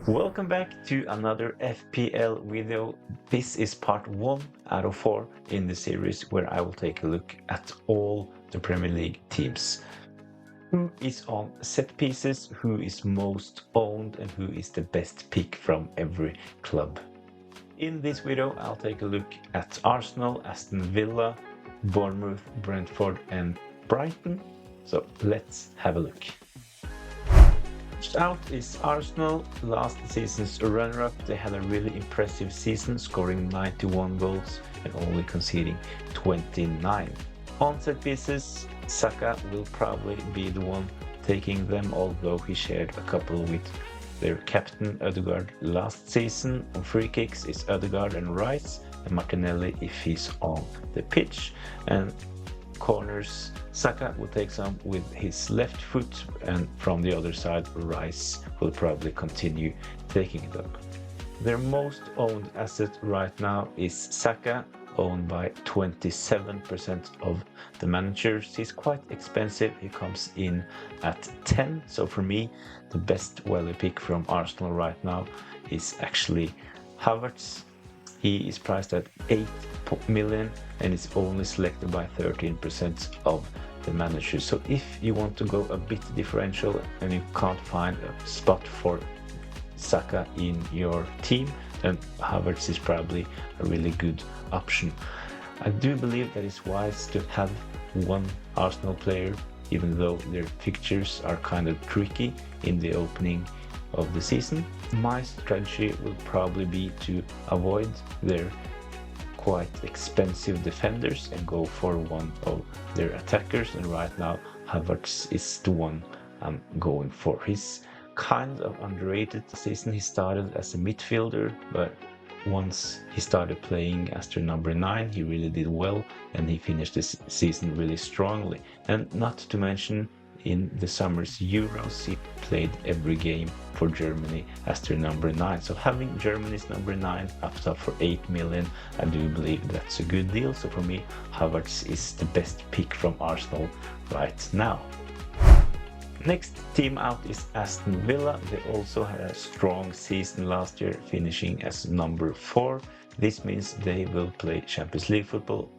Welcome back to another FPL video. This is part 1 out of 4 in the series where I will take a look at all the Premier League teams. Who is on set pieces, who is most owned, and who is the best pick from every club. In this video, I'll take a look at Arsenal, Aston Villa, Bournemouth, Brentford and Brighton. So let's have a look. First out is Arsenal, last season's runner-up. They had a really impressive season, scoring 91 goals and only conceding 29. On set pieces, Saka will probably be the one taking them, although he shared a couple with their captain Ødegaard last season. On free kicks is Ødegaard and Rice, and Martinelli if he's on the pitch. And corners, Saka will take some with his left foot, and from the other side, Rice will probably continue taking it up. Their most owned asset right now is Saka, owned by 27% of the managers. He's quite expensive. He comes in at 10. So for me, the best value pick from Arsenal right now is actually Havertz. He is priced at 8 million and is only selected by 13% of the managers. So if you want to go a bit differential and you can't find a spot for Saka in your team, then Havertz is probably a really good option. I do believe that it's wise to have one Arsenal player, even though their fixtures are kind of tricky in the opening of the season. My strategy will probably be to avoid their quite expensive defenders and go for one of their attackers, and right now Havertz is the one I'm going for. He's kind of underrated this season. He started as a midfielder, but once he started playing as their number 9, he really did well and he finished this season really strongly. And not to mention, in the summer's Euros, he played every game for Germany as their number 9. So having Germany's number 9 up top for 8 million, I do believe that's a good deal. So for me, Havertz is the best pick from Arsenal right now. Next team out is Aston Villa. They also had a strong season last year, finishing as number 4. This means they will play Champions League football,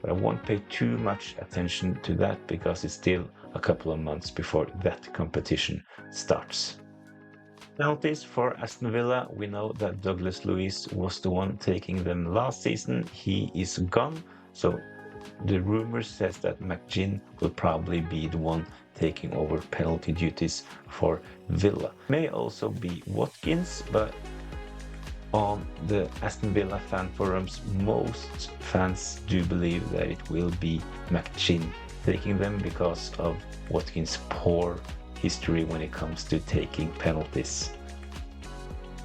but I won't pay too much attention to that because it's still a couple of months before that competition starts. Penalties for Aston Villa. We know that Douglas Luiz was the one taking them last season. He is gone, so the rumor says that McGinn will probably be the one taking over penalty duties for Villa. May also be Watkins, but on the Aston Villa fan forums, most fans do believe that it will be McGinn taking them because of Watkins' poor history when it comes to taking penalties.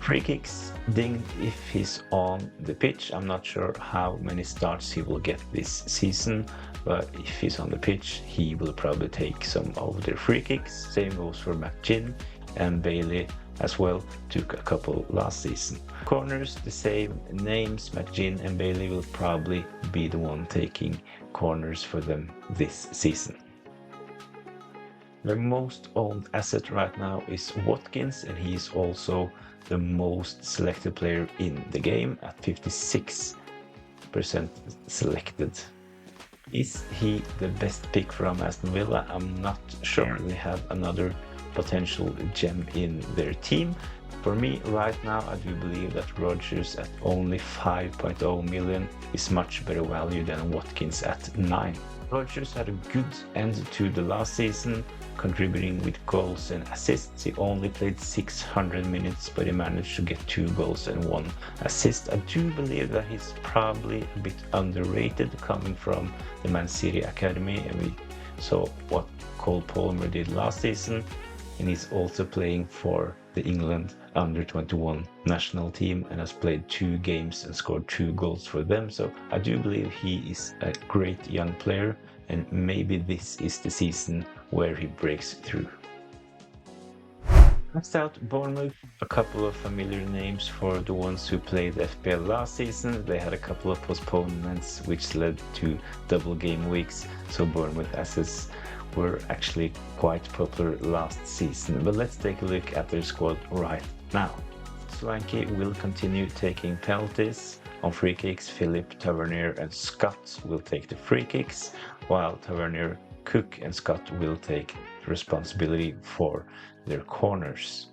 Free kicks, Ding if he's on the pitch. I'm not sure how many starts he will get this season, but if he's on the pitch, he will probably take some of their free kicks. Same goes for McGinn, and Bailey as well took a couple last season. Corners, the same names. McGinn and Bailey will probably be the one taking corners for them this season. The most owned asset right now is Watkins, and he is also the most selected player in the game at 56% selected. Is he the best pick from Aston Villa? I'm not sure. They have another potential gem in their team. For me right now, I do believe that Rodgers at only 5.0 million is much better value than Watkins at 9. Rodgers had a good end to the last season, contributing with goals and assists. He only played 600 minutes, but he managed to get 2 goals and 1 assist. I do believe that he's probably a bit underrated coming from the Man City Academy, and we saw what Cole Palmer did last season, and he's also playing for the England under-21 national team and has played 2 games and scored 2 goals for them. So I do believe he is a great young player, and maybe this is the season where he breaks through. Next out, Bournemouth. A couple of familiar names for the ones who played FPL last season. They had a couple of postponements which led to double game weeks, so Bournemouth assets were actually quite popular last season. But let's take a look at their squad right now. Solanke will continue taking penalties. On free kicks, Philip, Tavernier and Scott will take the free kicks, while Tavernier, Cook and Scott will take responsibility for their corners.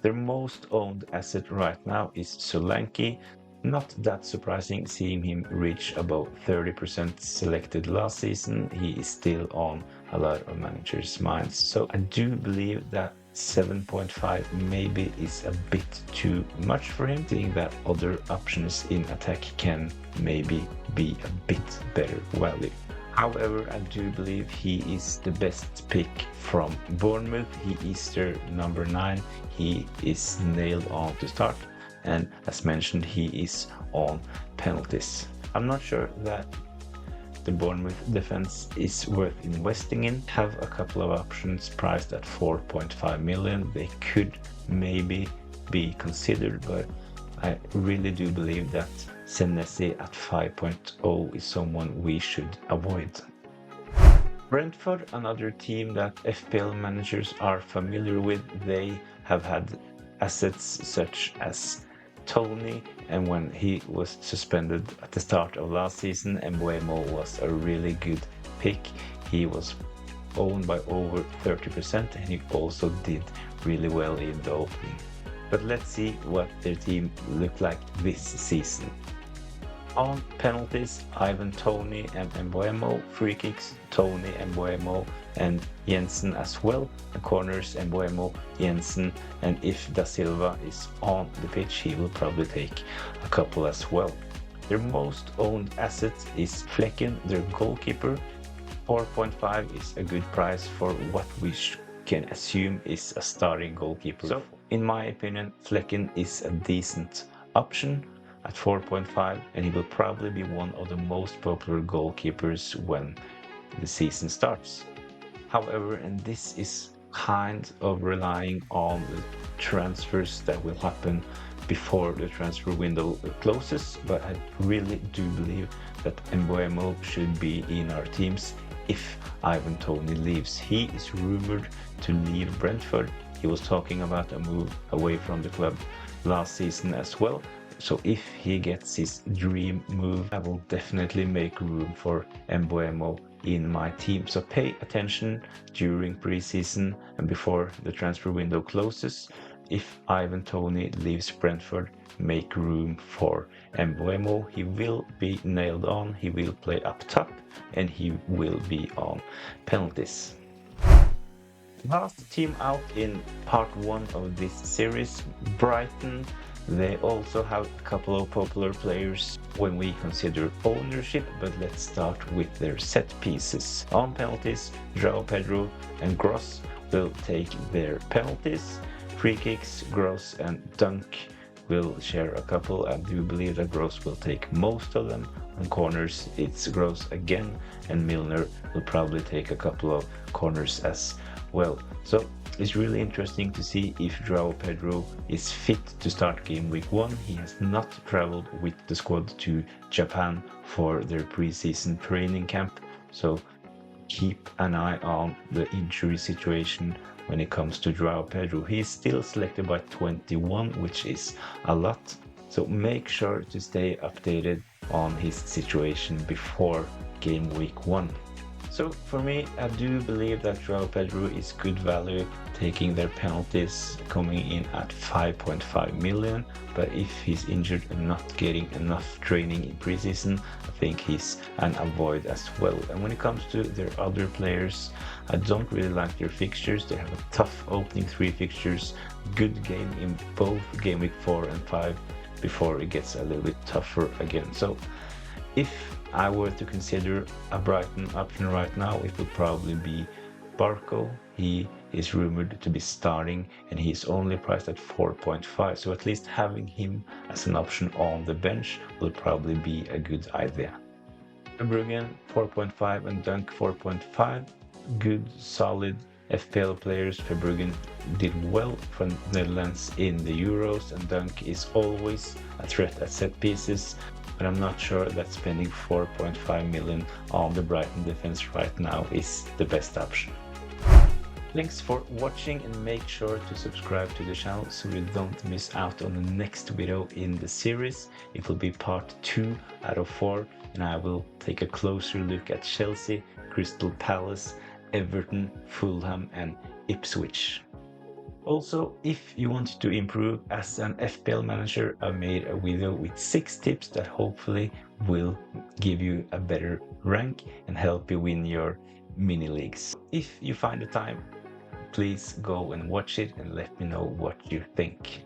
Their most owned asset right now is Solanke. Not that surprising seeing him reach above 30% selected last season. He is still on a lot of managers' minds. So I do believe that 7.5 maybe is a bit too much for him, seeing that other options in attack can maybe be a bit better value. However, I do believe he is the best pick from Bournemouth. He is their number 9. He is nailed on to start. And as mentioned, he is on penalties. I'm not sure that the Bournemouth defense is worth investing in. Have a couple of options priced at 4.5 million. They could maybe be considered, but I really do believe that Senesi at 5.0 is someone we should avoid. Brentford, another team that FPL managers are familiar with. They have had assets such as Tony, and when he was suspended at the start of last season, Mbeumo was a really good pick. He was owned by over 30% and he also did really well in the opening. But let's see what their team looked like this season. On penalties, Ivan Toney and Mbeumo. Free kicks, Toney, Mbeumo and Jensen as well. And corners, Mbeumo, Jensen, and if Da Silva is on the pitch, he will probably take a couple as well. Their most owned asset is Flecken, their goalkeeper. 4.5 is a good price for what we can assume is a starting goalkeeper. So, in my opinion, Flecken is a decent option at 4.5, and he will probably be one of the most popular goalkeepers when the season starts. However, and this is kind of relying on the transfers that will happen before the transfer window closes, but I really do believe that Mbeumo should be in our teams if Ivan Toney leaves. He is rumored to leave Brentford. He was talking about a move away from the club last season as well. So if he gets his dream move, I will definitely make room for Mbeumo in my team. So pay attention during preseason and before the transfer window closes. If Ivan Toney leaves Brentford, make room for Mbeumo. He will be nailed on, he will play up top, and he will be on penalties. Last team out in part 1 of this series, Brighton. They also have a couple of popular players when we consider ownership, but let's start with their set pieces. On penalties, João Pedro and Gross will take their penalties. Free kicks, Gross and Dunk will share a couple. I do believe that Gross will take most of them. On corners, it's Gross again, and Milner will probably take a couple of corners as well. So it's really interesting to see if João Pedro is fit to start game week 1. He has not traveled with the squad to Japan for their preseason training camp, so keep an eye on the injury situation when it comes to João Pedro. He is still selected by 21, which is a lot, so make sure to stay updated on his situation before game week 1. So for me, I do believe that João Pedro is good value, taking their penalties coming in at 5.5 million. But if he's injured and not getting enough training in preseason, I think he's an avoid as well. And when it comes to their other players, I don't really like their fixtures. They have a tough opening 3 fixtures, good game in both game week 4 and 5 before it gets a little bit tougher again. So if I were to consider a Brighton option right now, it would probably be Barco. He is rumored to be starting and he's only priced at 4.5, so at least having him as an option on the bench will probably be a good idea. Verbruggen 4.5 and Dunk 4.5, good solid FPL players. Verbruggen did well for Netherlands in the Euros, and Dunk is always a threat at set pieces. But I'm not sure that spending 4.5 million on the Brighton defense right now is the best option. Thanks for watching, and make sure to subscribe to the channel so you don't miss out on the next video in the series. It will be part 2 out of 4, and I will take a closer look at Chelsea, Crystal Palace, Everton, Fulham and Ipswich. Also, if you want to improve as an FPL manager, I made a video with 6 tips that hopefully will give you a better rank and help you win your mini leagues. If you find the time, please go and watch it and let me know what you think.